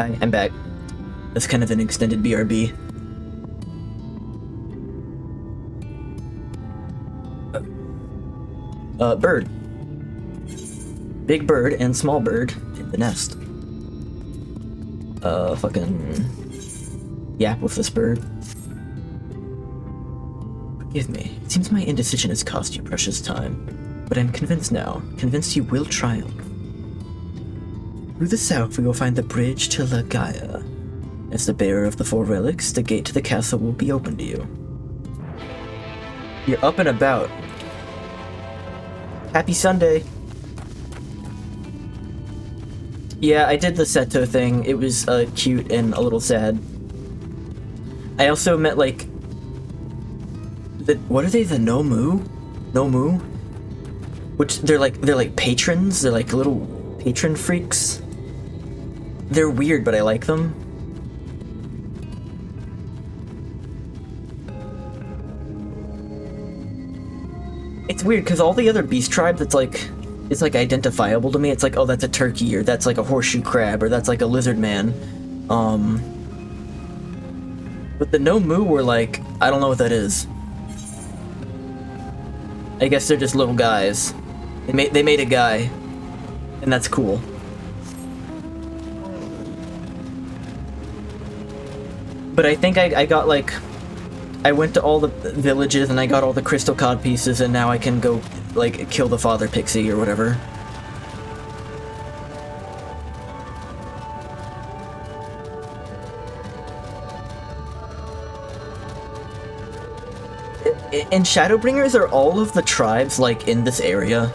Hi, I'm back. That's kind of an extended BRB. Bird. Big bird and small bird in the nest. Fucking yap with this bird. Forgive me. It seems my indecision has cost you precious time, but I'm convinced now. Convinced you will triumph. Through the south, we will find the bridge to La Gaia. As the bearer of the 4 relics, the gate to the castle will be open to you. You're up and about. Happy Sunday! Yeah, I did the Seto thing. It was cute and a little sad. I also met like what are they? The Nomu? Nomu? Which they're like patrons. They're like little patron freaks. They're weird, but I like them. It's weird because all the other beast tribes, it's like identifiable to me. It's like, oh, that's a turkey, or that's like a horseshoe crab, or that's like a lizard man. But the Nomu were like, I don't know what that is. I guess they're just little guys. They made a guy, and that's cool. But I think I got like, I went to all the villages and I got all the crystal cod pieces, and now I can go like kill the father pixie or whatever. In Shadowbringers, are all of the tribes like in this area?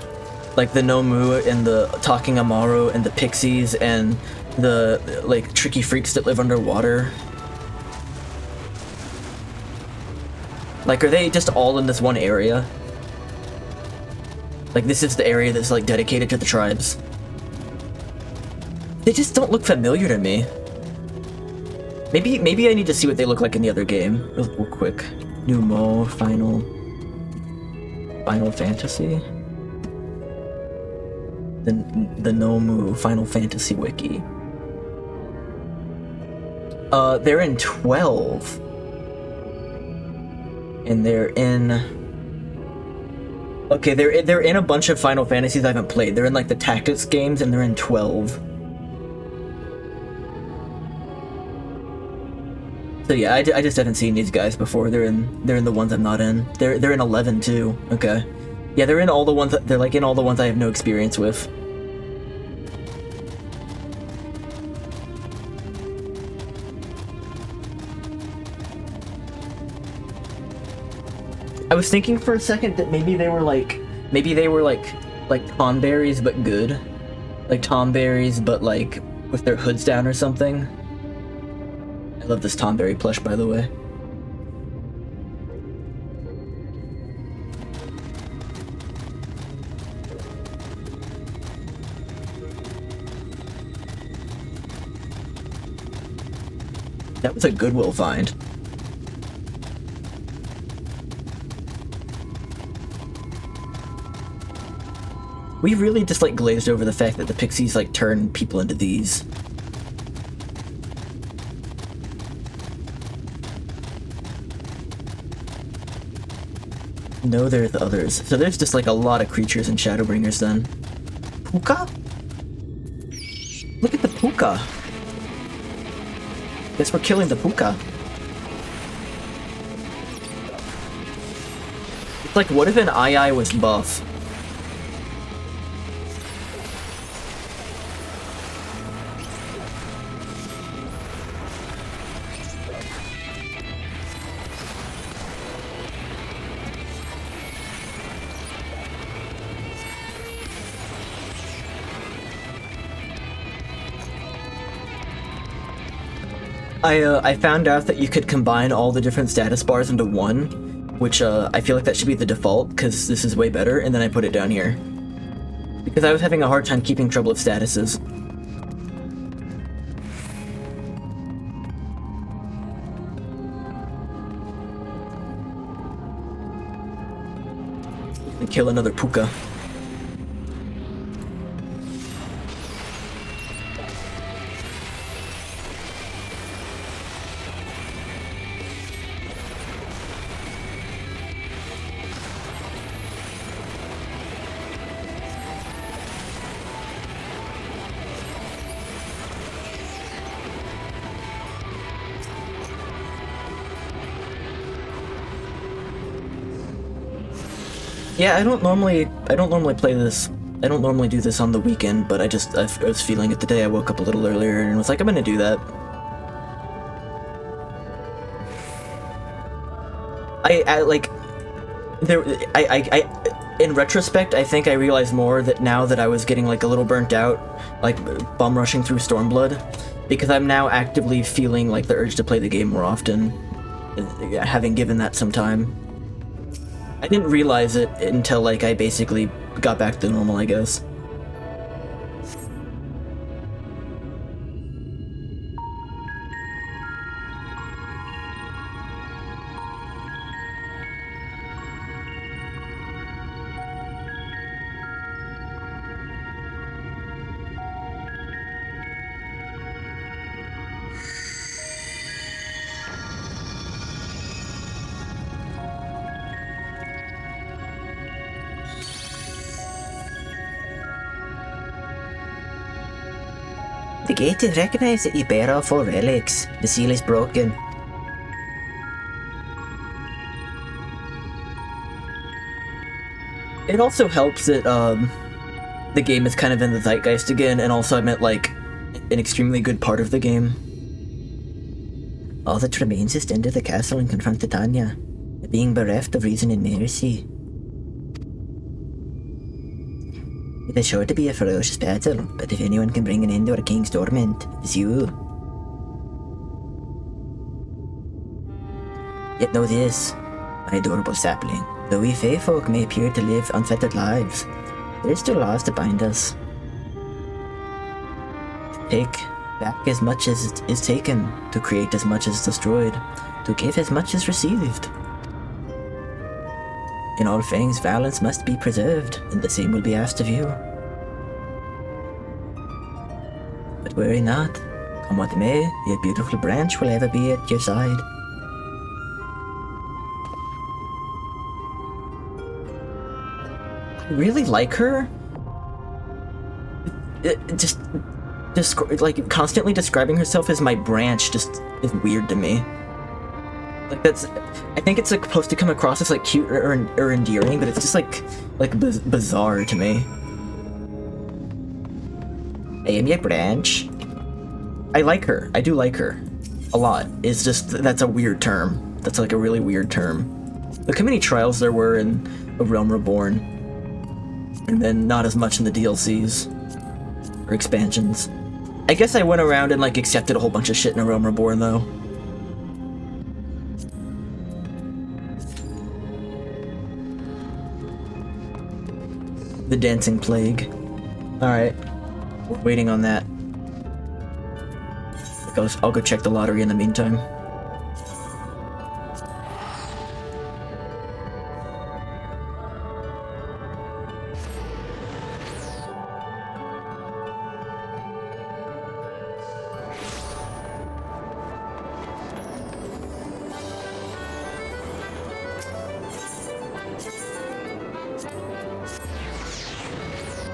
Like the Nomu and the Talking Amaru and the pixies and the like tricky freaks that live underwater? Like, are they just all in this one area? Like, this is the area that's like dedicated to the tribes. They just don't look familiar to me. Maybe I need to see what they look like in the other game real quick. Numo Final Fantasy. The Nomu Final Fantasy wiki. They're in 12. And they're in... Okay, they're in a bunch of Final Fantasies I haven't played. They're in like the tactics games, and they're in 12. So yeah, I just haven't seen these guys before. They're in the ones I'm not in. They're in 11 too. Okay, yeah, they're in all the ones. They're like in all the ones I have no experience with. I was thinking for a second that maybe they were like tomberries but good, like tomberries but like with their hoods down or something. I love this tomberry plush, by the way. That was a Goodwill find. We really just like glazed over the fact that the pixies like turn people into these. No, there are the others. So there's just like a lot of creatures in Shadowbringers then. Puka? Look at the puka. Guess we're killing the puka. It's like, what if an II was buff? I found out that you could combine all the different status bars into one, which I feel like that should be the default, because this is way better, and then I put it down here. Because I was having a hard time keeping track of statuses. And kill another puka. Yeah, I don't normally play this. I don't normally do this on the weekend, but I was feeling it today. I woke up a little earlier and was like, I'm gonna do that. I like there I in retrospect, I think I realized more that now that I was getting like a little burnt out, like bum rushing through Stormblood, because I'm now actively feeling like the urge to play the game more often, having given that some time. I didn't realize it until like I basically got back to normal, I guess. The gate has recognized that you bear all 4 relics. The seal is broken. It also helps that the game is kind of in the zeitgeist again, and also I'm at like an extremely good part of the game. All that remains is to enter the castle and confront Titania, being bereft of reason and mercy. It is sure to be a ferocious battle, but if anyone can bring an end to our king's torment, it's you. Yet know this, my adorable sapling. Though we Fae folk may appear to live unfettered lives, there is still laws to bind us. Take back as much as is taken, to create as much as destroyed, to give as much as received. In all things, balance must be preserved, and the same will be asked of you. But worry not. Come what may, your beautiful branch will ever be at your side. I really like her. Like constantly describing herself as my branch just is weird to me. Like I think it's like supposed to come across as like cute or endearing, but it's just like bizarre to me. I am your branch. I like her. I do like her a lot. It's just that's a weird term. That's like a really weird term. Look how many trials there were in A Realm Reborn, and then not as much in the DLCs or expansions. I guess I went around and like accepted a whole bunch of shit in A Realm Reborn though. The Dancing Plague. Alright. We're waiting on that. I'll go check the lottery in the meantime.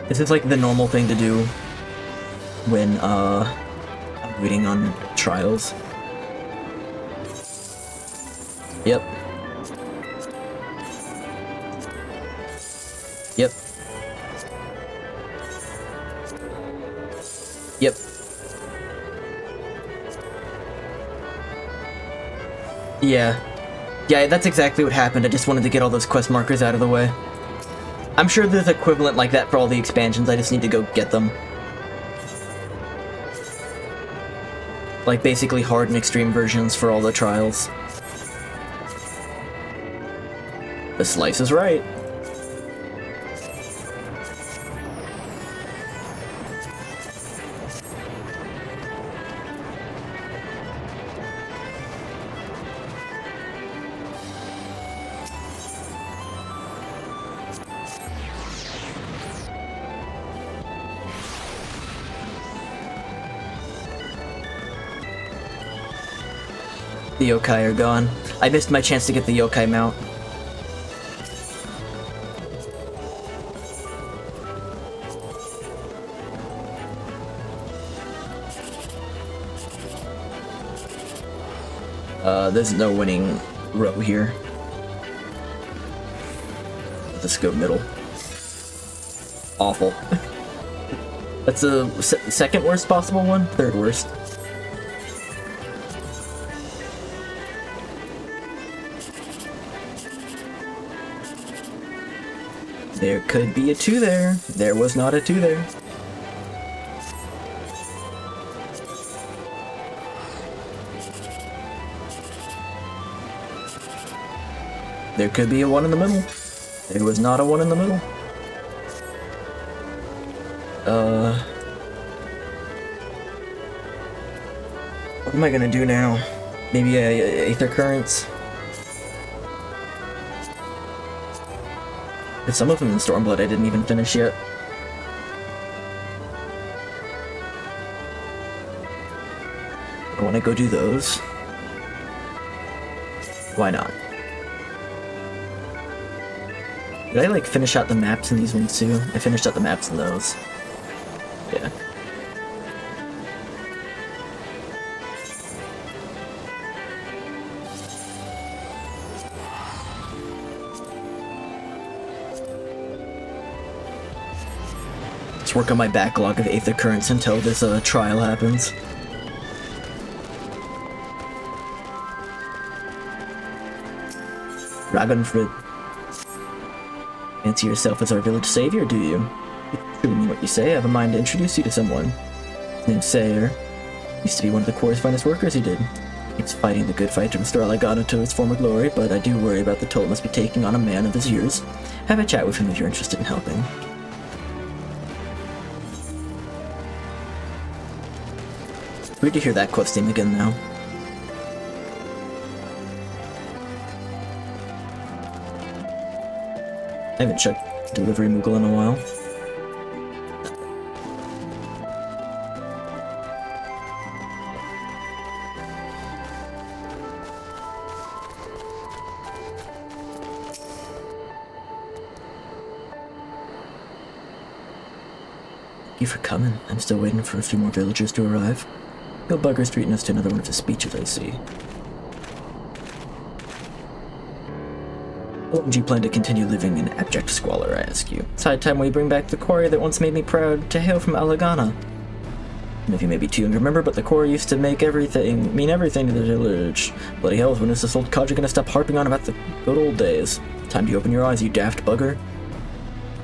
This is like the normal thing to do when I'm waiting on trials. Yep. Yep. Yep. Yeah. Yeah, that's exactly what happened. I just wanted to get all those quest markers out of the way. I'm sure there's equivalent like that for all the expansions, I just need to go get them. Like basically hard and extreme versions for all the trials. The slice is right. The yokai are gone. I missed my chance to get the yokai mount. There's no winning row here. Let's go middle. Awful. That's the second worst possible one? Third worst. There could be a 2 there. There was not a 2 there. There could be a 1 in the middle. There was not a 1 in the middle. What am I gonna do now? Maybe a Aether Currents? There's some of them in Stormblood I didn't even finish yet. I wanna go do those. Why not? Did I like finish out the maps in these ones too? I finished out the maps in those. Yeah. Let's work on my backlog of Aether Currents until this trial happens. Ragnfrid. Fancy yourself as our village savior, do you? You truly mean what you say. I have a mind to introduce you to someone. His name's Sayer. Used to be one of the Core's finest workers, he did. Keeps fighting the good fight to restore Lagana to its former glory, but I do worry about the toll it must be taking on a man of his years. Have a chat with him if you're interested in helping. Weird to hear that quest theme again now. I haven't checked Delivery Moogle in a while. Thank you for coming. I'm still waiting for a few more villagers to arrive. Bill Bugger's treating us to another one of his speeches, I see. How long do you plan to continue living in abject squalor, I ask you? It's high time we bring back the quarry that once made me proud to hail from Alagana. Some of you may be too young to remember, but the quarry used to mean everything to the village. Bloody hell, when is this old codger gonna stop harping on about the good old days? Time to open your eyes, you daft bugger.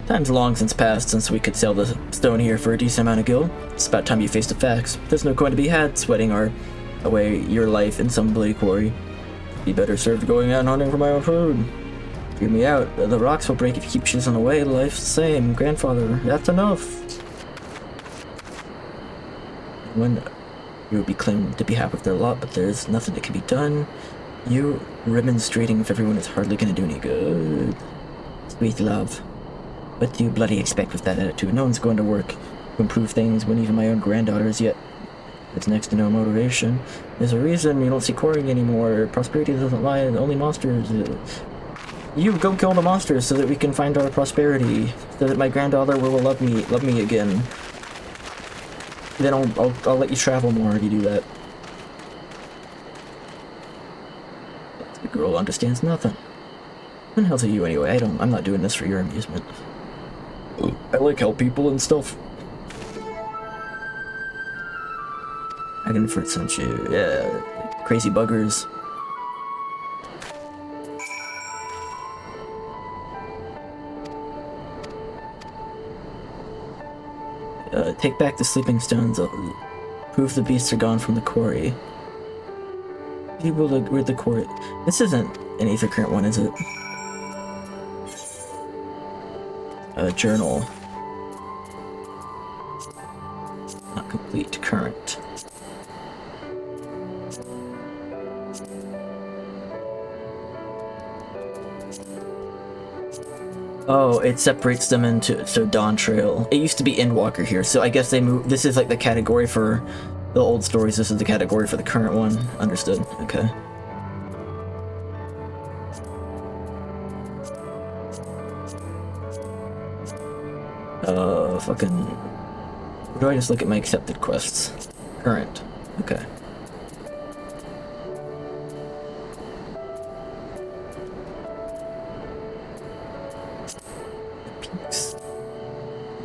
Time's long since passed since we could sell the stone here for a decent amount of gil. It's about time you faced the facts. There's no coin to be had sweating away your life in some bloody quarry. Be better served going out and hunting for my own food. Hear me out. The rocks will break if you keep chiseling away. Life's the same. Grandfather, that's enough. When you would be claimed to be happy with their lot, but there's nothing that can be done. You remonstrating with everyone is hardly going to do any good. Sweet love. What do you bloody expect with that attitude? No one's going to work to improve things when even my own granddaughter is yet. It's next to no motivation. There's a reason you don't see quarrying anymore. Prosperity doesn't lie. Only monsters. You go kill the monsters so that we can find our prosperity, so that my granddaughter will love me again. Then I'll let you travel more if you do that. The girl understands nothing. Who the hell are you anyway? I'm not doing this for your amusement. I like help people and stuff. I can for sent you. Yeah, crazy buggers. Take back the sleeping stones. Prove the beasts are gone from the quarry. People rid the quarry. This isn't an Aether Current one, is it? Journal. Not complete. Current. Oh, it separates them into Dawn Trail. It used to be Endwalker here, so I guess they moved. This is like the category for the old stories. This is the category for the current one. Understood. Okay. Fucking. Where do I just look at my accepted quests? Current. Okay.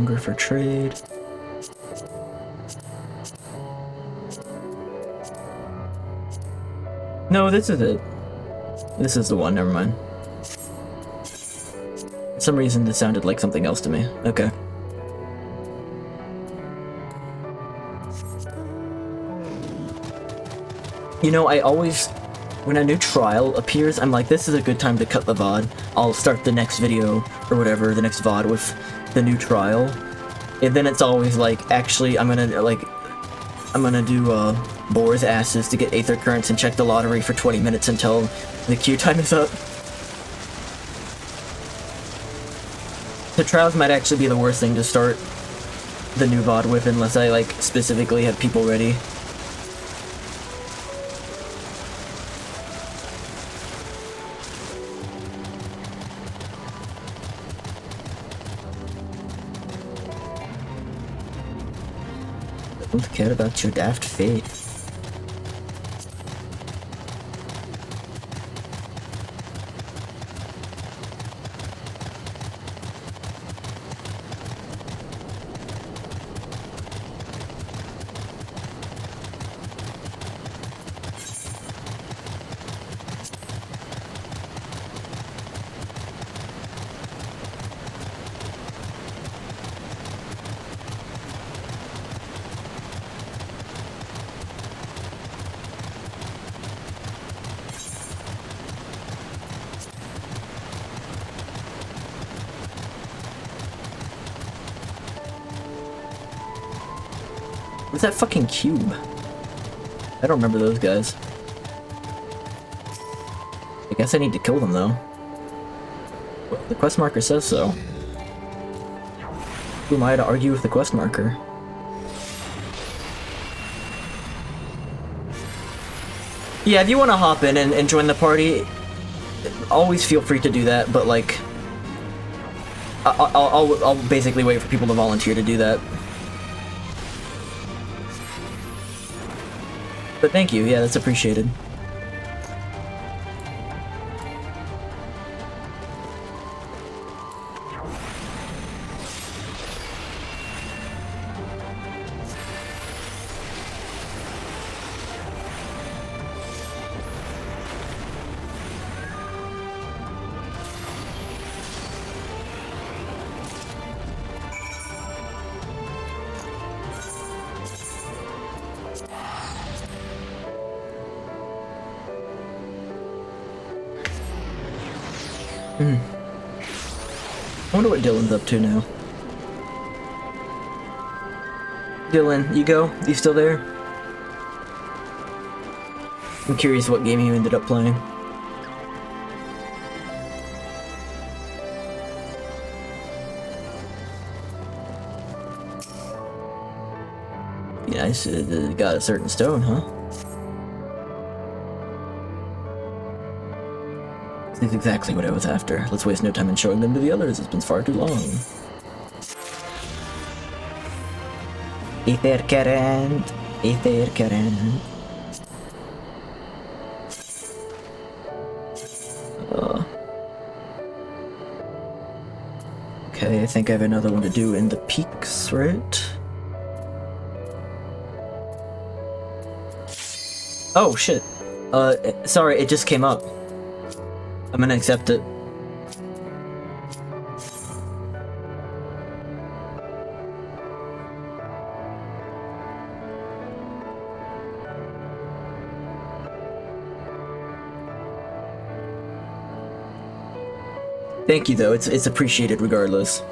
Hunger for trade. No, this is it. This is the one, never mind. For some reason, this sounded like something else to me. Okay. You know, I always, when a new trial appears, I'm like, this is a good time to cut the VOD. I'll start the next video, or whatever, the next VOD with the new trial. And then it's always like, actually, I'm gonna do, Boar's asses to get Aether Currents and check the lottery for 20 minutes until the queue time is up. The trials might actually be the worst thing to start the new VOD with, unless I, like, specifically have people ready. I don't care about your daft faith. What's that fucking cube? I don't remember those guys. I guess I need to kill them though. Well, the quest marker says so. Who am I to argue with the quest marker? Yeah, if you want to hop in and join the party, always feel free to do that, but like, I'll basically wait for people to volunteer to do that. But thank you, yeah, that's appreciated. I wonder what Dylan's up to now. Dylan, you go? You still there? I'm curious what game you ended up playing. Yeah, I got a certain stone, huh? This is exactly what I was after. Let's waste no time in showing them to the others. It's been far too long. Aether current. Aether current. Okay, I think I have another one to do in the peaks, right? Oh, shit. Sorry, it just came up. I'm gonna accept it. Thank you, though. It's appreciated regardless.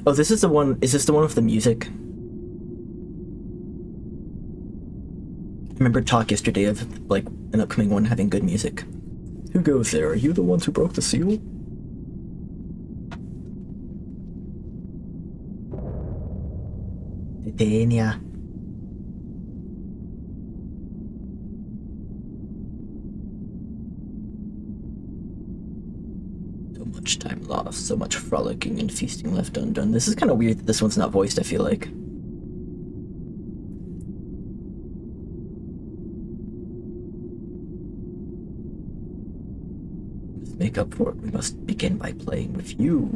Oh, this is the one. Is this the one with the music? I remember talk yesterday of, like, an upcoming one having good music. Who goes there? Are you the ones who broke the seal? Titania. So much time lost, so much frolicking and feasting left undone. This is kind of weird that this one's not voiced, I feel like. To make up for it, we must begin by playing with you.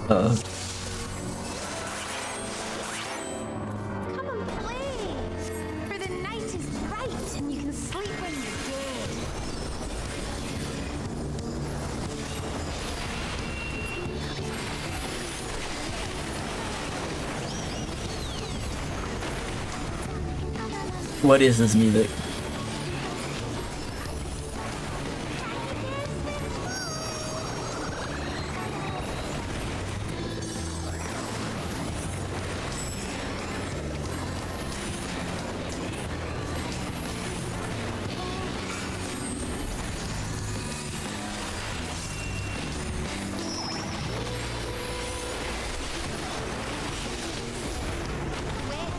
Come and play, for the night is bright and you can sleep when you're dead. What is this music?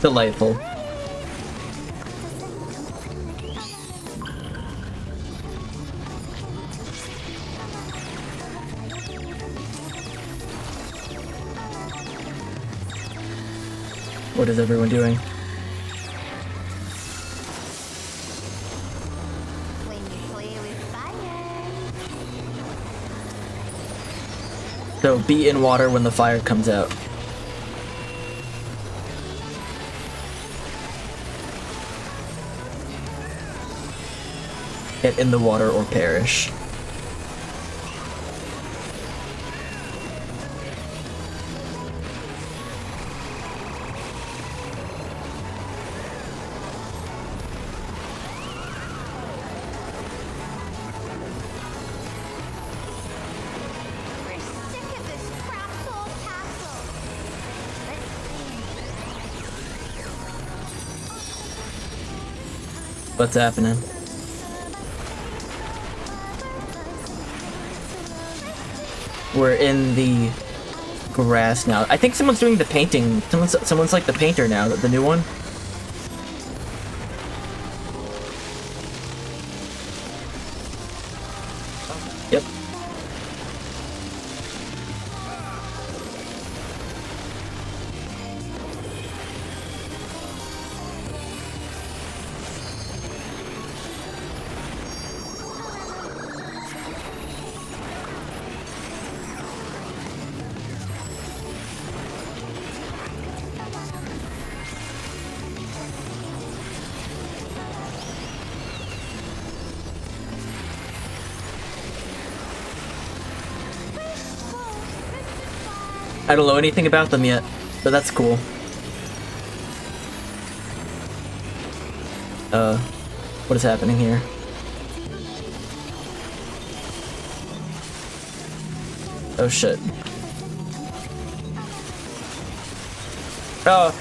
Delightful. What is everyone doing? When you play with fire. So be in water when the fire comes out. Get in the water or perish. We're sick of this cramped old castle. Let's play. What's happening? We're in the grass now. I think someone's doing the painting. Someone's like the painter now, the new one. Yep. I don't know anything about them yet, but that's cool. What is happening here? Oh shit. Oh.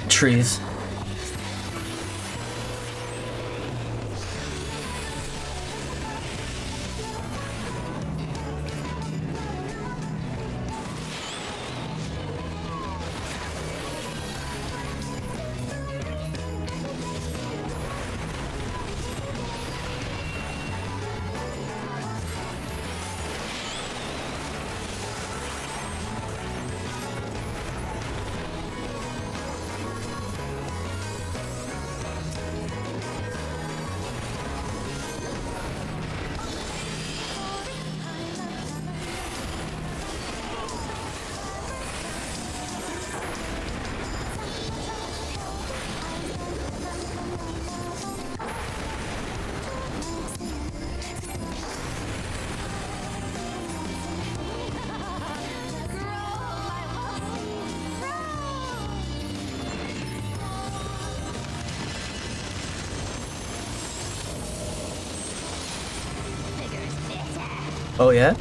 Trees. Oh yeah?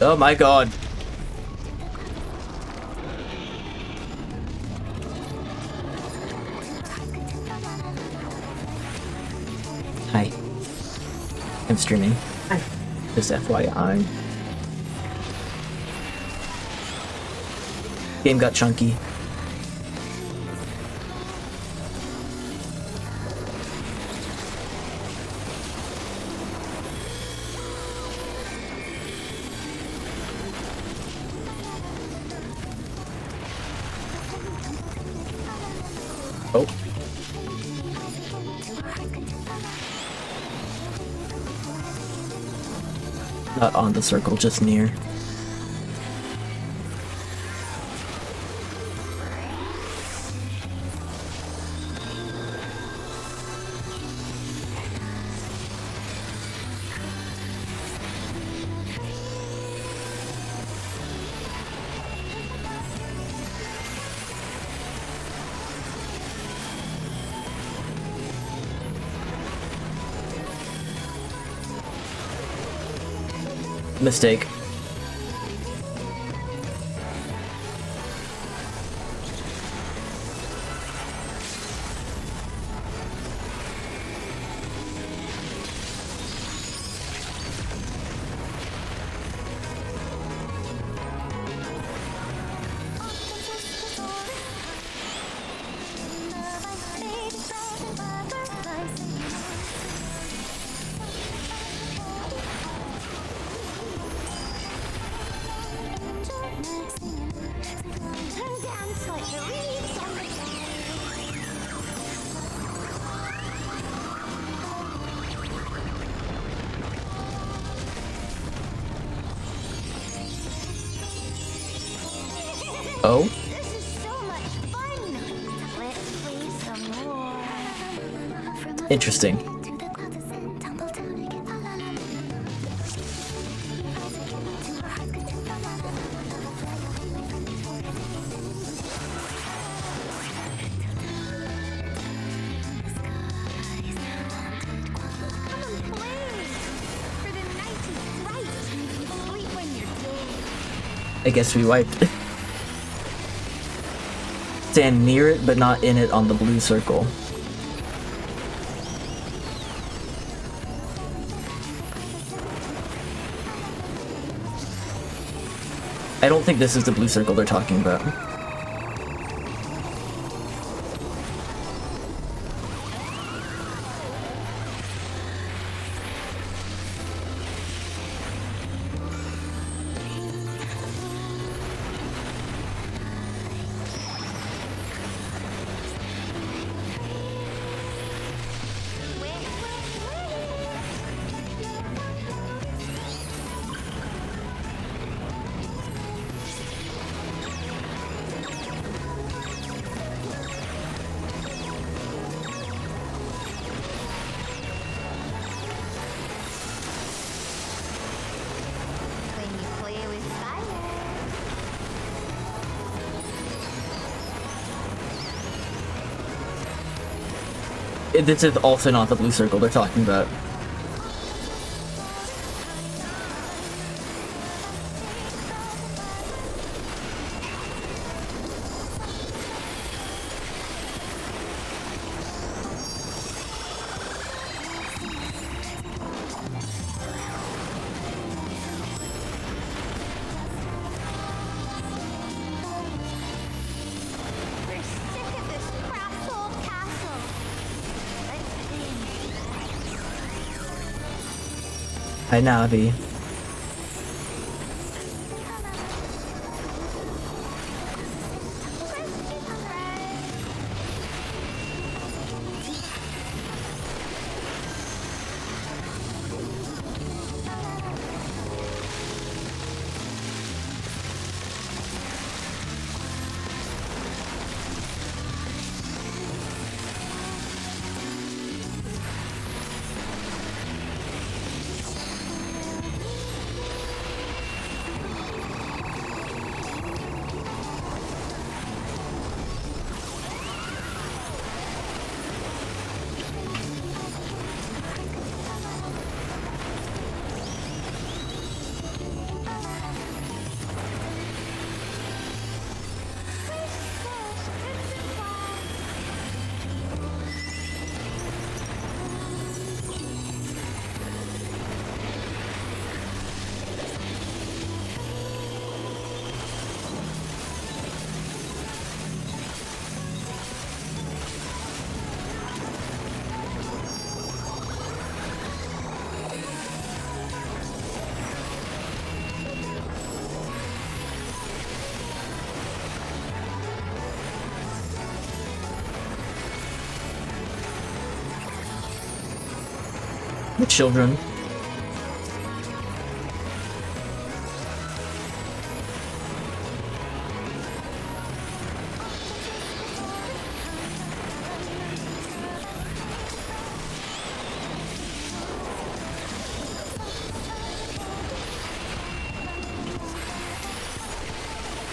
Oh my god. Hi. I'm streaming. Hi. Just FYI. Game got chunky. Oh. Not on the circle, just near. Mistake. Dance like the reeds on the Oh? This is so much fun! Let's play some more. Interesting. I guess we wiped. Stand near it, but not in it on the blue circle. I don't think this is the blue circle they're talking about. When you play with fire. This is also not the blue circle they're talking about. We're sick of this crass old castle. Let's dance. Hi, Navi. The children.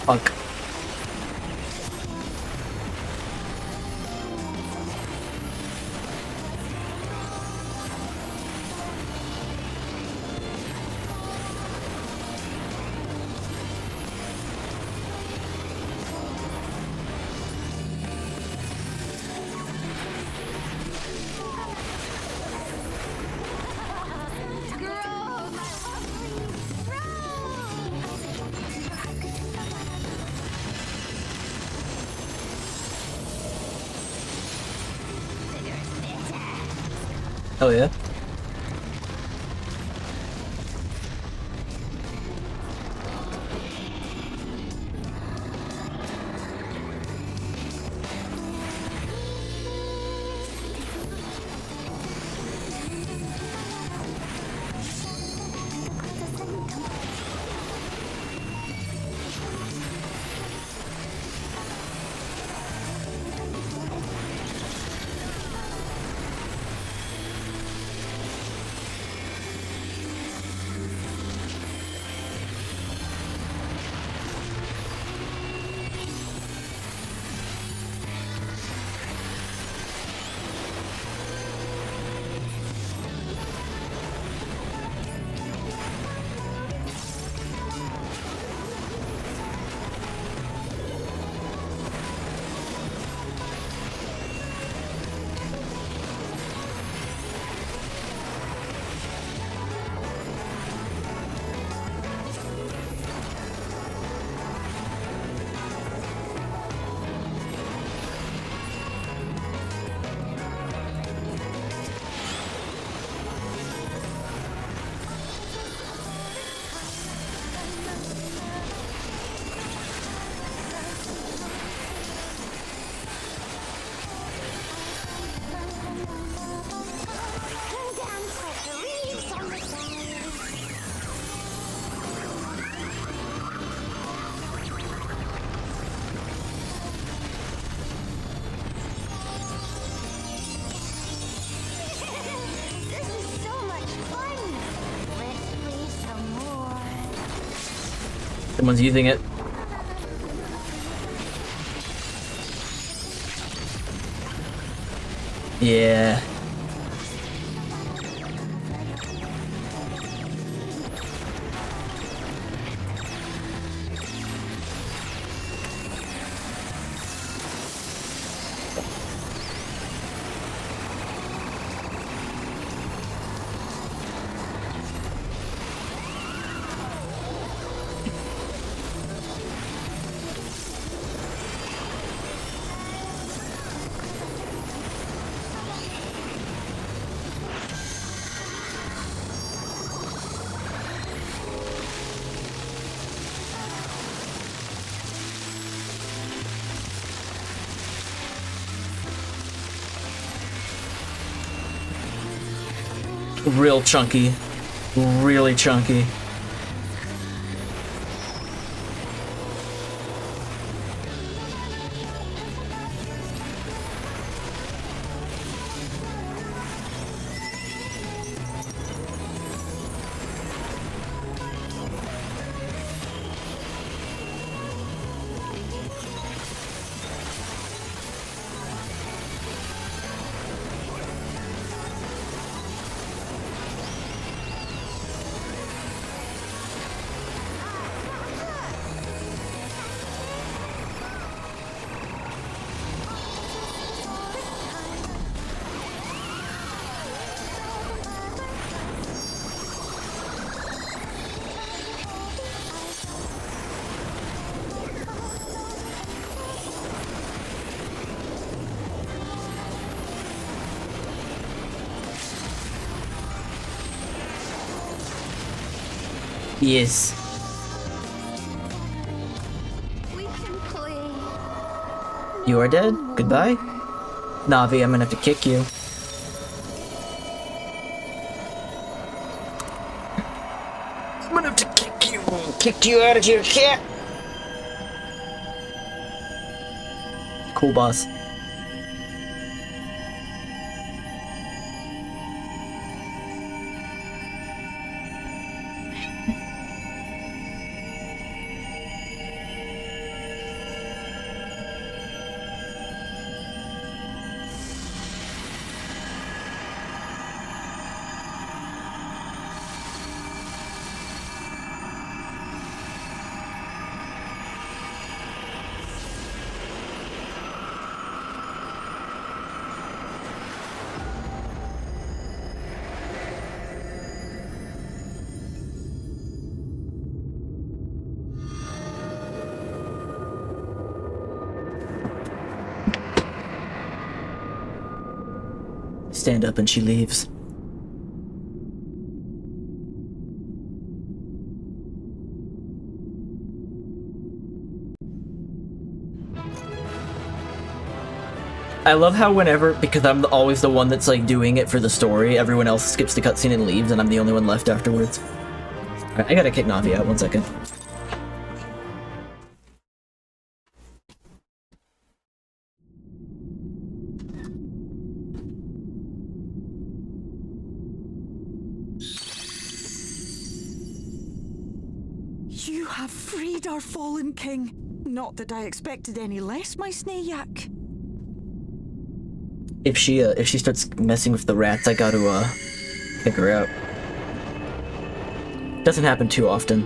Fuck. Oh yeah? Someone's using it. Yeah. Real chunky. Really chunky. Yes. We can play. You are dead? Goodbye? Navi, I'm gonna have to kick you. I'm gonna have to kick you out of your cat. Cool, boss. Stand up and she leaves. I love how whenever, because I'm always the one that's like doing it for the story, everyone else skips the cutscene and leaves and I'm the only one left afterwards. Alright, I gotta kick Navi out, 1 second. You have freed our fallen king. Not that I expected any less, my Snayak. If she starts messing with the rats, I gotta kick her out. Doesn't happen too often.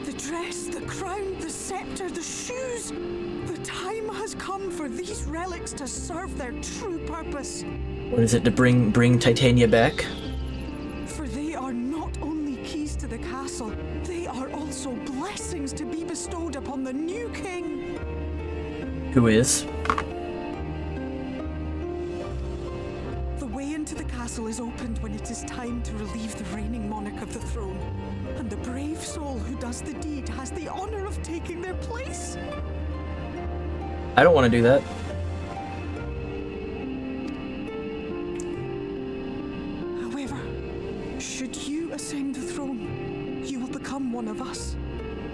The dress, the crown, the scepter, the shoes. The time has come for these relics to serve their true purpose. What is it, to bring Titania back? For they are not only keys to the castle, they are also blessings to be bestowed upon the new king. Who is? The way into the castle is opened when it is time to relieve the reigning monarch of the throne. And the brave soul who does the deed has the honor of taking their place. I don't want to do that. However, should you ascend the throne, you will become one of us,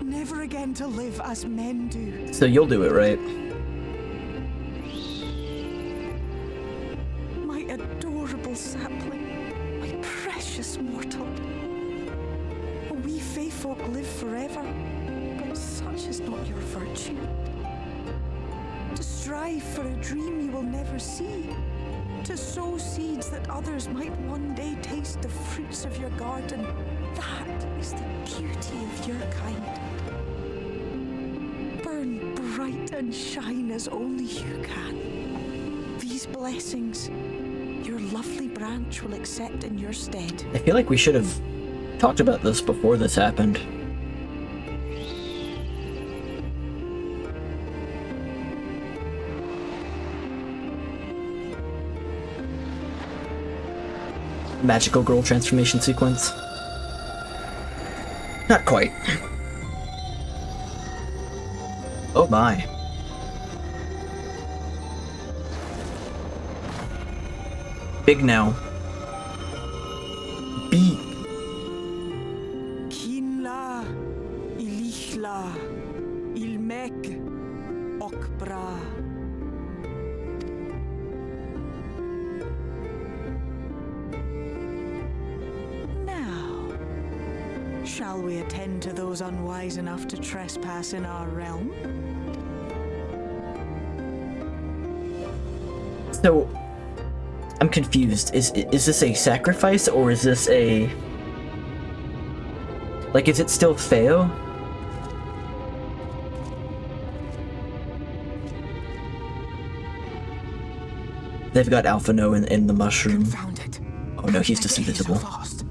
never again to live as men do. So you'll do it, right? My adorable sapling, my precious mortal. We Fae folk live forever, but such is not your virtue. To strive for a dream you will never see, to sow seeds that others might one day taste the fruits of your garden, that is the beauty of your kind. Burn bright and shine as only you can. These blessings, your lovely branch will accept in your stead. I feel like we should have talked about this before this happened. Magical girl transformation sequence. Not quite. Oh my. Big now. Big. Kinla, Ilichla, Ilmek, Okbra. Now, shall we attend to those unwise enough to trespass in our realm? So, I'm confused. Is this a sacrifice or is this a... Like, is it still Theo? They've got Alpha No in the mushroom. Confound it. Oh no, he's just invisible. Fast.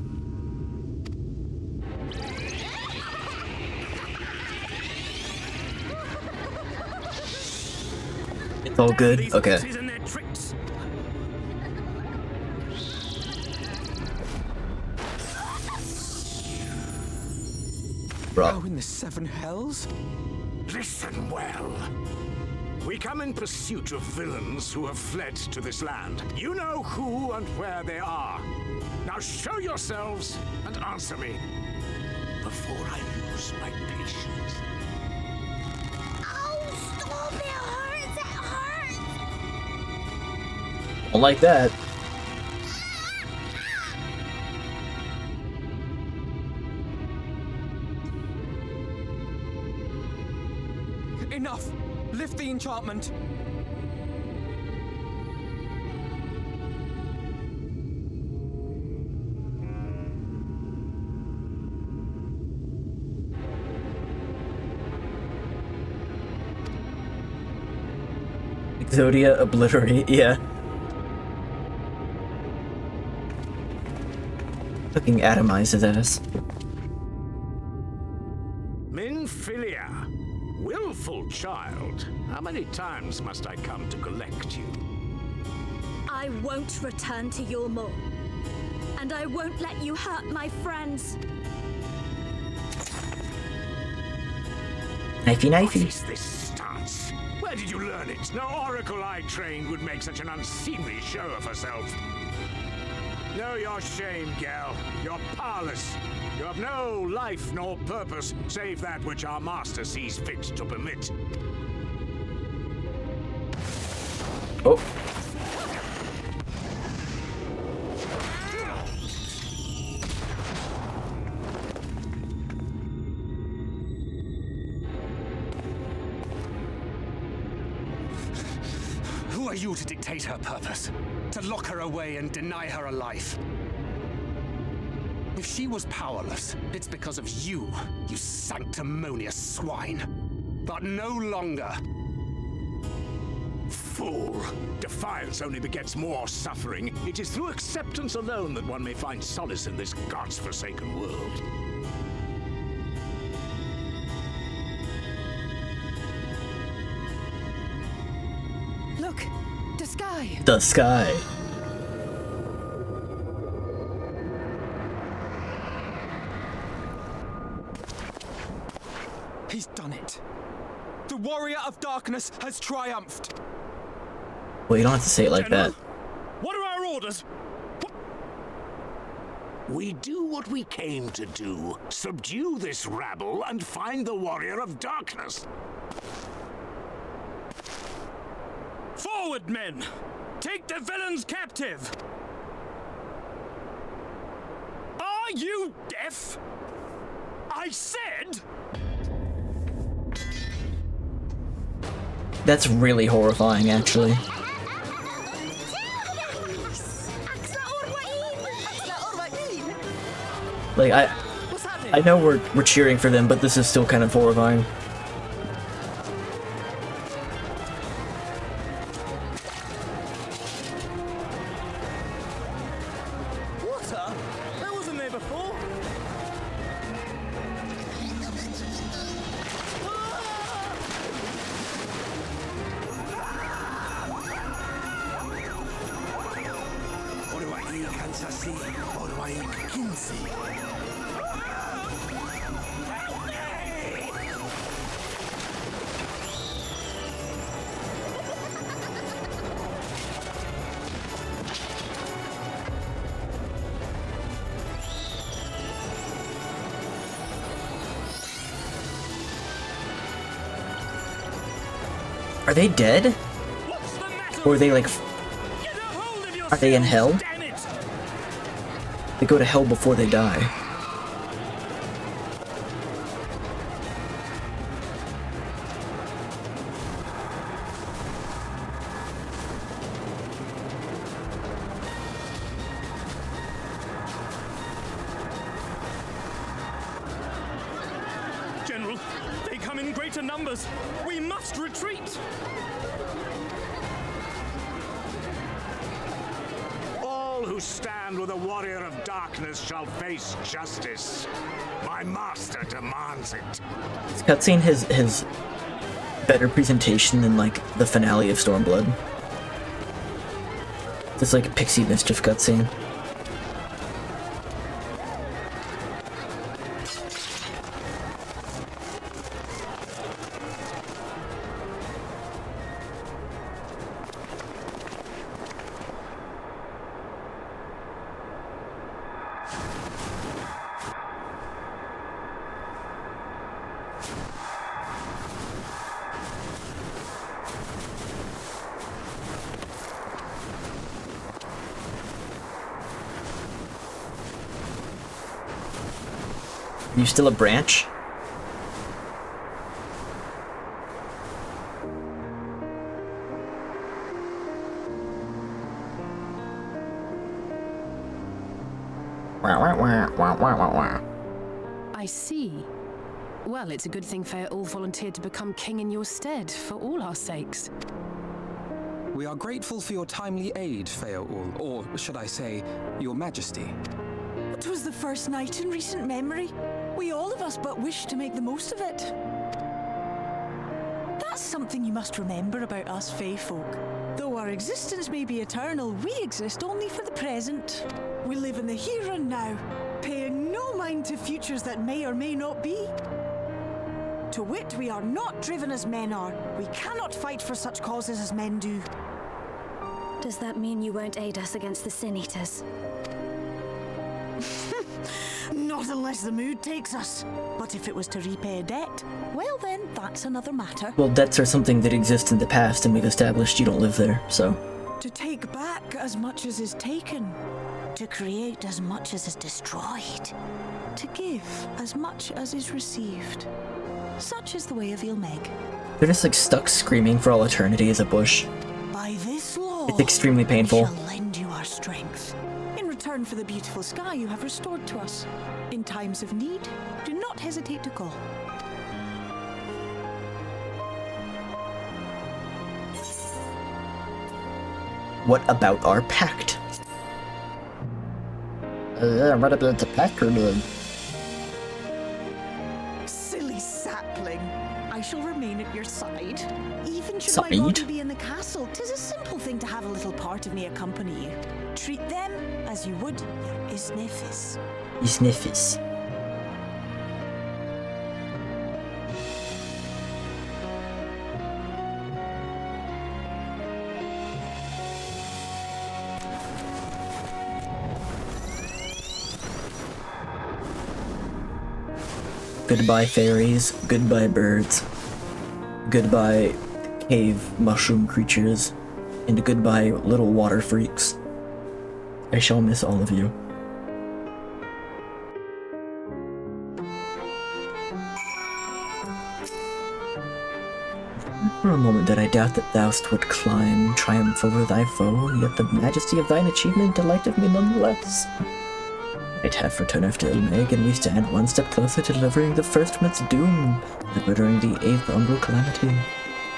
It's all good? Okay. Bro. Oh, in the seven hells? Listen well. We come in pursuit of villains who have fled to this land. You know who and where they are. Now show yourselves and answer me. before I lose my patience. Oh, stop! It hurts! It hurts! Don't like that. Enough! Lift the enchantment! Exodia obliterate, yeah. Fucking atomize his ass. Minfilia, willful child. How many times must I come to collect you? I won't return to your maw. And I won't let you hurt my friends. Knifey What knifey. is this stance? Where did you learn it? No oracle I trained would make such an unseemly show of herself. Know your shame, gal. You're powerless. You have no life nor purpose, save that which our master sees fit to permit. Oh. Who are you to dictate her purpose? To lock her away and deny her a life? If she was powerless, it's because of you, you sanctimonious swine. But no longer. Fool! Defiance only begets more suffering. It is through acceptance alone that one may find solace in this god's-forsaken world. Look, the sky. The sky. He's done it. The warrior of darkness has triumphed. Well, you don't have to say it like that. What are our orders? We do what we came to do. Subdue this rabble and find the warrior of darkness. Forward, men! Take the villains captive! Are you deaf? I said... That's really horrifying, actually. Like, I know we're cheering for them, but this is still kind of horrifying. Water? That wasn't there before. Are they dead? What's the matter? Or are they like... Get a hold of Are they in hell? yourselves, damn it! They go to hell before they die. General, they come in greater numbers. We must retreat. All who stand with a warrior of darkness shall face justice. My master demands it. This cutscene has better presentation than, like, the finale of Stormblood. This, like, Pixie Mischief cutscene. Are you still a branch? I see. Well, it's a good thing Feaul volunteered to become king in your stead, for all our sakes. We are grateful for your timely aid, Feaul, or should I say, your majesty. It was the first night in recent memory. We all of us but wish to make the most of it. That's something you must remember about us Fae folk. Though our existence may be eternal, we exist only for the present. We live in the here and now, paying no mind to futures that may or may not be. To wit, we are not driven as men are. We cannot fight for such causes as men do. Does that mean you won't aid us against the Sin Eaters? Not unless the mood takes us. But if it was to repay a debt, well then, that's another matter. Well, debts are something that exists in the past, and we've established you don't live there, so... To take back as much as is taken. To create as much as is destroyed. To give as much as is received. Such is the way of Ilmeg. They're just like stuck screaming for all eternity as a bush. By this law, It's extremely painful. we shall lend you our strength. In return for the beautiful sky you have restored to us. In times of need, do not hesitate to call. What about our pact? What about the pack we're doing? Silly sapling. I shall remain at your side. Even should Side? my body be in the castle, 'tis a simple thing to have a little part of me accompany you. Treat them as you would your isnefis. Isnefis. Goodbye fairies, goodbye birds, goodbye cave mushroom creatures, and goodbye little water freaks. I shall miss all of you. For a moment did I doubt that thou'st would climb, triumph over thy foe, yet the majesty of thine achievement delighteth me nonetheless. I'd have returned after Ilmeg, and we stand one step closer to delivering the first from its doom, averting the 8th umbral calamity.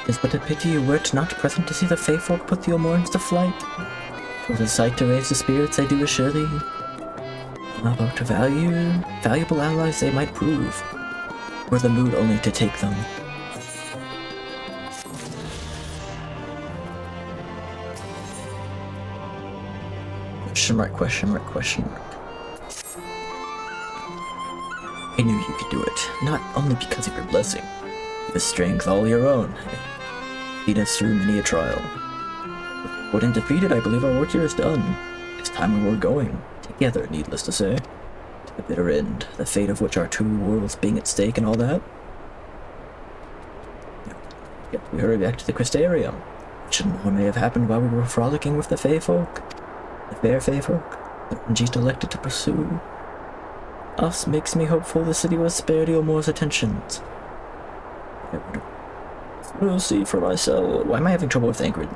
Tis but a pity you wert not present to see the Fae folk put the Omorans to flight. 'Twas a sight to raise the spirits, I do assure thee. About valuable allies they might prove, were the mood only to take them. Question mark, question mark, question mark. I knew you could do it, not only because of your blessing, but strength all your own. Lead us through many a trial. With Odin defeated, I believe our work here is done. It's time we were going, together, needless to say, to the bitter end, the fate of which our two worlds being at stake and all that. Yet we hurry back to the Crystarium. Which more may have happened while we were frolicking with the Fae folk. The fair Fae folk, that Ranjit elected to pursue. Us makes me hopeful the city was spared Eomore's attentions. We'll see for myself. Why am I having trouble with Angrid?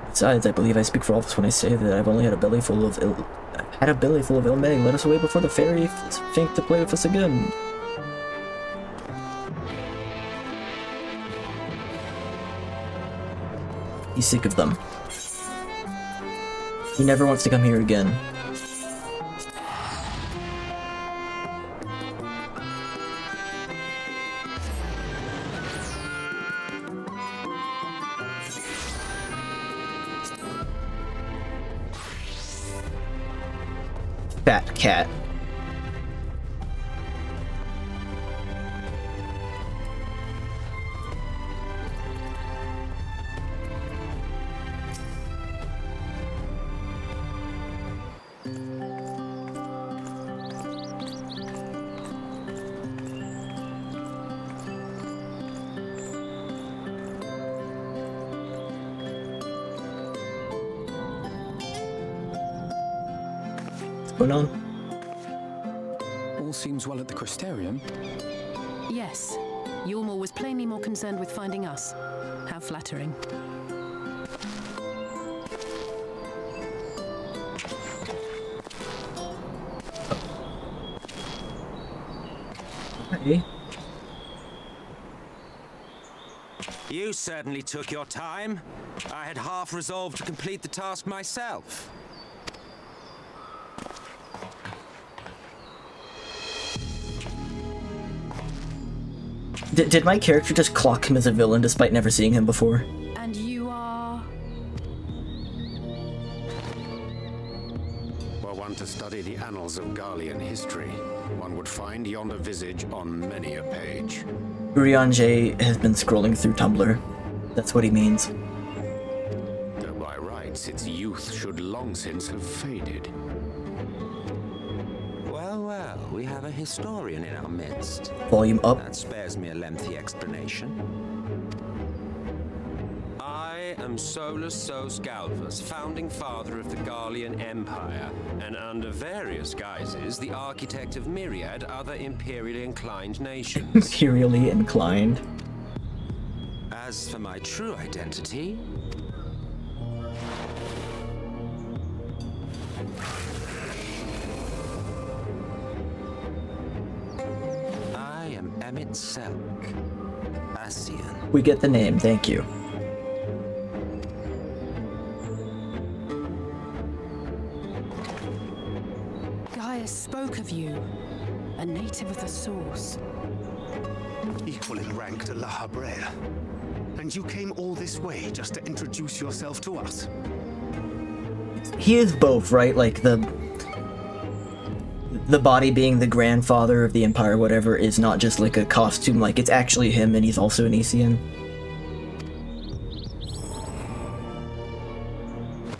Besides, I believe I speak for all of us when I say that I've only had a belly full of Ilmeg. Let us away before the fairy think to play with us again. He's sick of them. He never wants to come here again. Fat cat. What's going on? all seems well at the Crystarium. Yes. Yulmore was plainly more concerned with finding us. How flattering. Hey. You certainly took your time. I had half resolved to complete the task myself. Did my character just clock him as a villain despite never seeing him before? And you are... Were one to study the annals of Garlean history, one would find yonder visage on many a page. Urianger has been scrolling through Tumblr. That's what he means. Though by rights its youth should long since have faded. Well, we have a historian in our midst. Volume up. That spares me a lengthy explanation. I am Solus Sos Galvus, founding father of the Garlean Empire, and under various guises, the architect of myriad other imperially inclined nations. Imperially inclined. As for my true identity... I am emet-selch, Ascian. We get the name, thank you. Gaius spoke of you. A native of the Source. Equal in rank to La Habrea. And you came all this way just to introduce yourself to us? He is both, right? Like, the body being the grandfather of the Empire, whatever, is not just like a costume, like, it's actually him and he's also an Asian.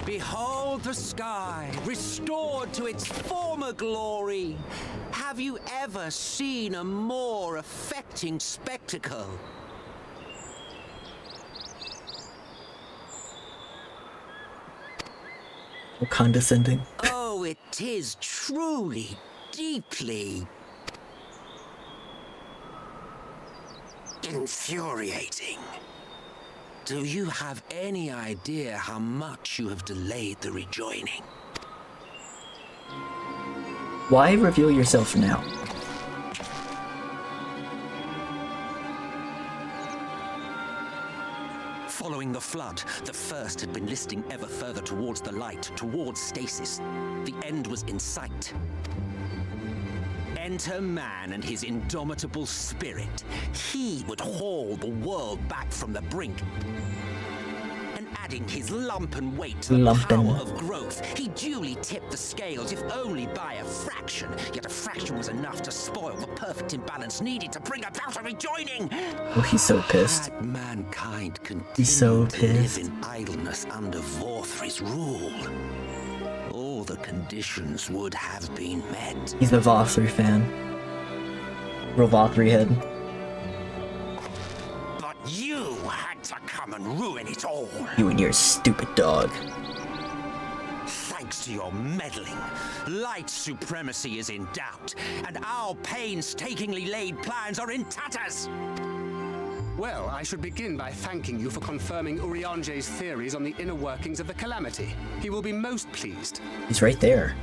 Behold the sky, restored to its former glory. Have you ever seen a more affecting spectacle? So condescending. Oh, it is truly, deeply... infuriating. Do you have any idea how much you have delayed the rejoining? Why reveal yourself now? Following the flood, the first had been listing ever further towards the light, towards stasis. The end was in sight. Enter man and his indomitable spirit. He would haul the world back from the brink. And adding his lumpen weight to the power of growth, he duly tipped the scales, if only by a fraction. Yet a fraction was enough to spoil the perfect imbalance needed to bring about a rejoining. Oh, he's so pissed. Had mankind continued He's so to live pissed. in idleness under Vorthry's rule, all the conditions would have been met. He's a Vothry fan. Real Vothry head. But you had to come and ruin it all. You and your stupid dog. Thanks to your meddling, light supremacy is in doubt, and our painstakingly laid plans are in tatters. Well, I should begin by thanking you for confirming Urianger's theories on the inner workings of the Calamity. He will be most pleased. He's right there.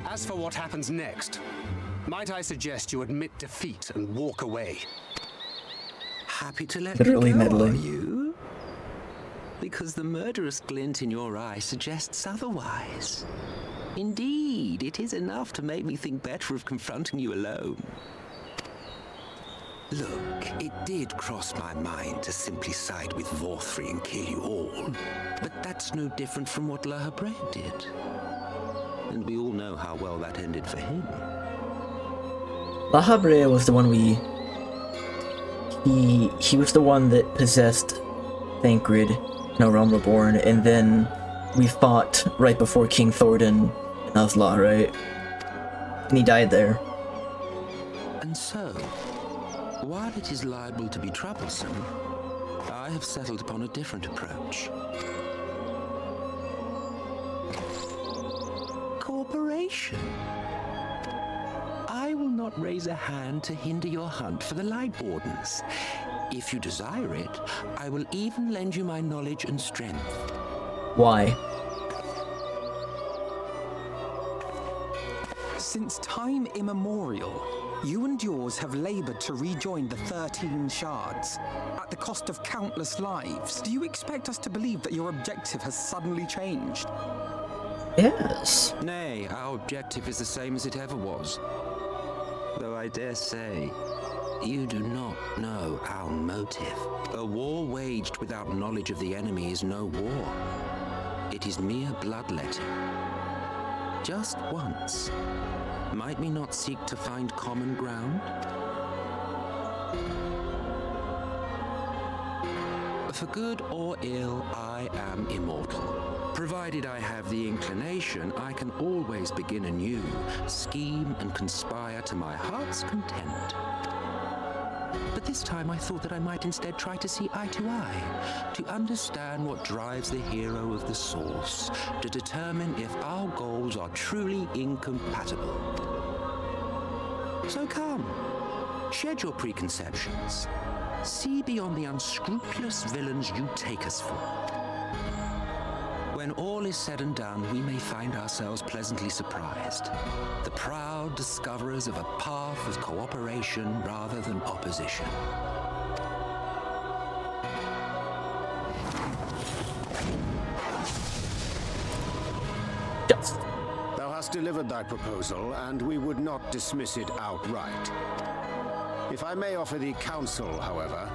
As for what happens next, might I suggest you admit defeat and walk away? Happy to let Literally me go, meddling. are you? Because the murderous glint in your eye suggests otherwise. Indeed, it is enough to make me think better of confronting you alone. Look, it did cross my mind to simply side with Vorthry and kill you all, but that's no different from what La Habrea did. And we all know how well that ended for him. La Habrea was the one he was the one that possessed Thancred in A Realm Reborn, and then we fought right before King Thordan in Osla, right? And he died there. And so, while it is liable to be troublesome, I have settled upon a different approach. Cooperation. I will raise a hand to hinder your hunt for the Light Wardens. If you desire it, I will even lend you my knowledge and strength. Why? Since time immemorial, you and yours have labored to rejoin the 13 shards, at the cost of countless lives. Do you expect us to believe that your objective has suddenly changed? Yes. Nay, our objective is the same as it ever was. Though I dare say, you do not know our motive. A war waged without knowledge of the enemy is no war. It is mere bloodletting. Just once, might we not seek to find common ground? For good or ill, I am immortal. Provided I have the inclination, I can always begin anew, scheme and conspire to my heart's content. But this time I thought that I might instead try to see eye to eye, to understand what drives the hero of the source, to determine if our goals are truly incompatible. So come, shed your preconceptions. See beyond the unscrupulous villains you take us for. When all is said and done, we may find ourselves pleasantly surprised, the proud discoverers of a path of cooperation rather than opposition. Yes. Thou hast delivered thy proposal, and we would not dismiss it outright. If I may offer thee counsel, however,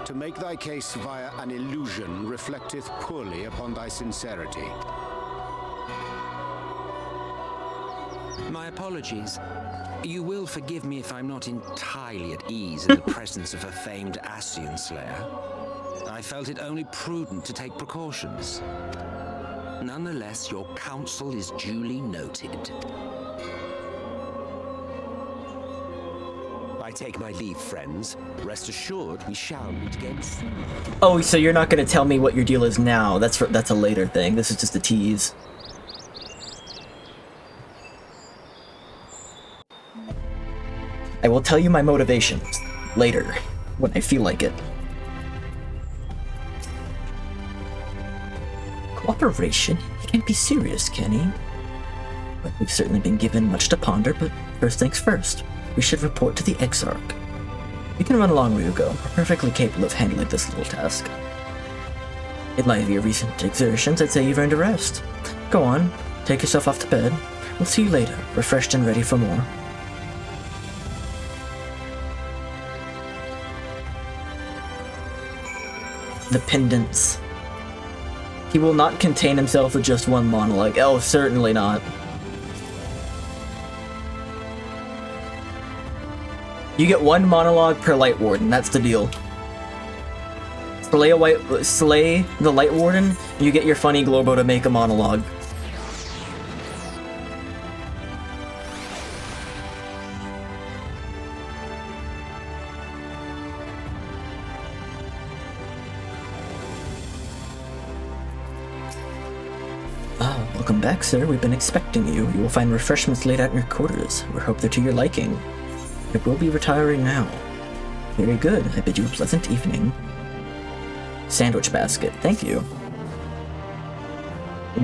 to make thy case via an illusion reflecteth poorly upon thy sincerity. My apologies. You will forgive me if I'm not entirely at ease in the presence of a famed Ascian Slayer. I felt it only prudent to take precautions. Nonetheless, your counsel is duly noted. I take my leave, friends. Rest assured, we shall meet again soon. Oh, so you're not going to tell me what your deal is now. That's a later thing. This is just a tease. I will tell you my motivations later, when I feel like it. Cooperation? He can't be serious, can he? Well, we've certainly been given much to ponder, but first things first. We should report to the Exarch. You can run along, Ryugo. We're perfectly capable of handling this little task. In light of your recent exertions, I'd say you've earned a rest. Go on, take yourself off to bed. We'll see you later, refreshed and ready for more. The pendants. He will not contain himself with just one monologue. Oh, certainly not. You get one monologue per Light Warden, that's the deal. Slay the Light Warden, you get your funny Globo to make a monologue. Welcome back, sir. We've been expecting you. You will find refreshments laid out in your quarters. We hope they're to your liking. I will be retiring now. Very good. I bid you a pleasant evening. Sandwich basket. Thank you.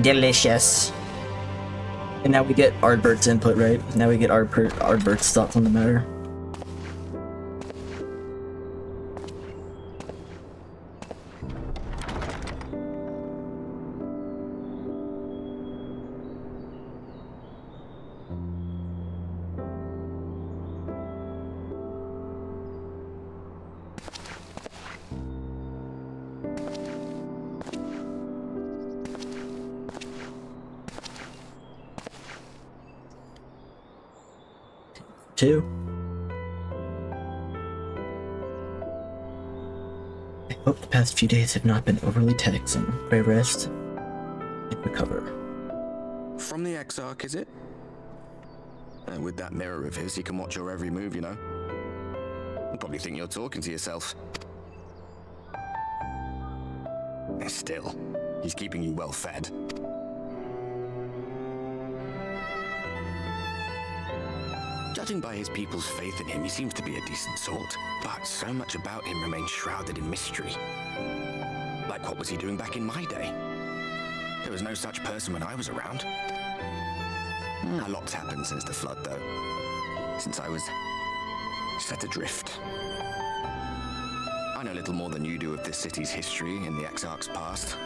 Delicious. And now we get Ardbert's input, right? Now we get Ardbert's thoughts on the matter. Two. I hope the past few days have not been overly taxing. Pray rest and recover. From the Exarch, is it? With that mirror of his, he can watch your every move, you know. You'll probably think you're talking to yourself. Still, he's keeping you well fed. Judging by his people's faith in him, he seems to be a decent sort. But so much about him remains shrouded in mystery. Like, what was he doing back in my day? There was no such person when I was around. A lot's happened since the flood, though. Since I was set adrift. I know little more than you do of this city's history and the Exarch's past.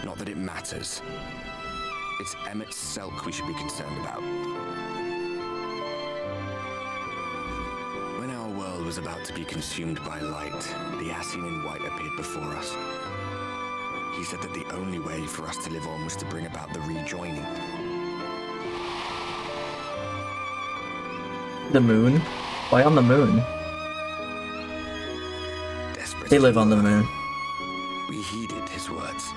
Not that it matters. It's emet-selch we should be concerned about. When our world was about to be consumed by light, the Ascian in white appeared before us. He said that the only way for us to live on was to bring about the rejoining. The moon? Why on the moon? Desperate they live on the moon. We heeded his words,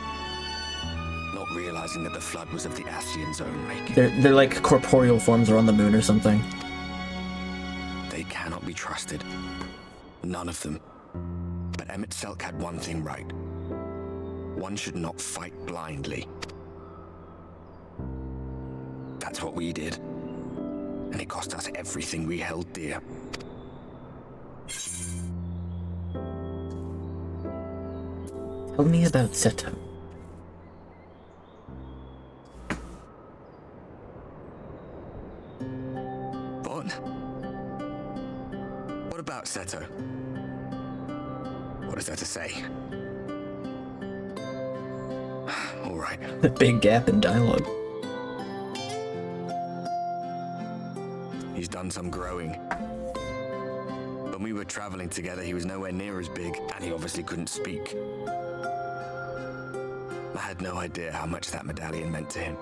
not realizing that the flood was of the Ascian's own making. They're like corporeal forms are on the moon or something. They cannot be trusted. None of them. But emet-selch had one thing right. One should not fight blindly. That's what we did. And it cost us everything we held dear. Tell me about Seto. What? What about Seto? What is there to say? All right. The big gap in dialogue. He's done some growing. When we were traveling together, he was nowhere near as big, and he obviously couldn't speak. I had no idea how much that medallion meant to him.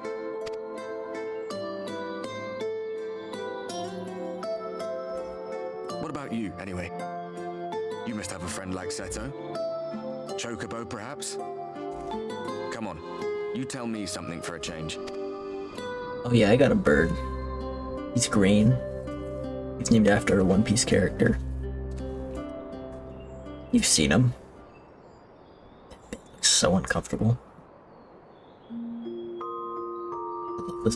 What about you, anyway? You must have a friend like Seto? Chocobo, perhaps? Come on, you tell me something for a change. Oh yeah, I got a bird. He's green. He's named after a One Piece character. You've seen him. That bed looks so uncomfortable.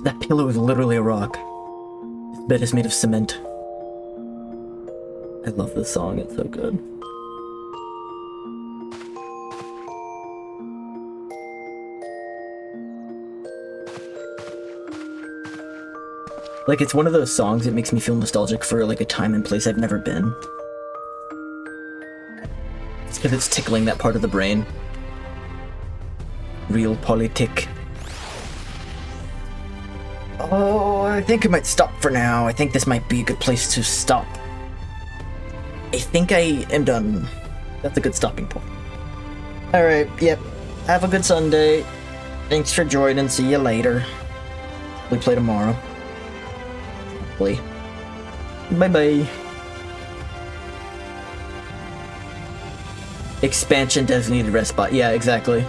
That pillow is literally a rock. This bed is made of cement. I love this song, it's so good. Like, it's one of those songs that makes me feel nostalgic for, like, a time and place I've never been. It's because it's tickling that part of the brain. Realpolitik. Oh, I think I might stop for now. I think this might be a good place to stop. I think I am done. That's a good stopping point. Alright, yep. Have a good Sunday. Thanks for joining. See you later. We play tomorrow. Bye-bye. Expansion designated rest spot. Yeah, exactly.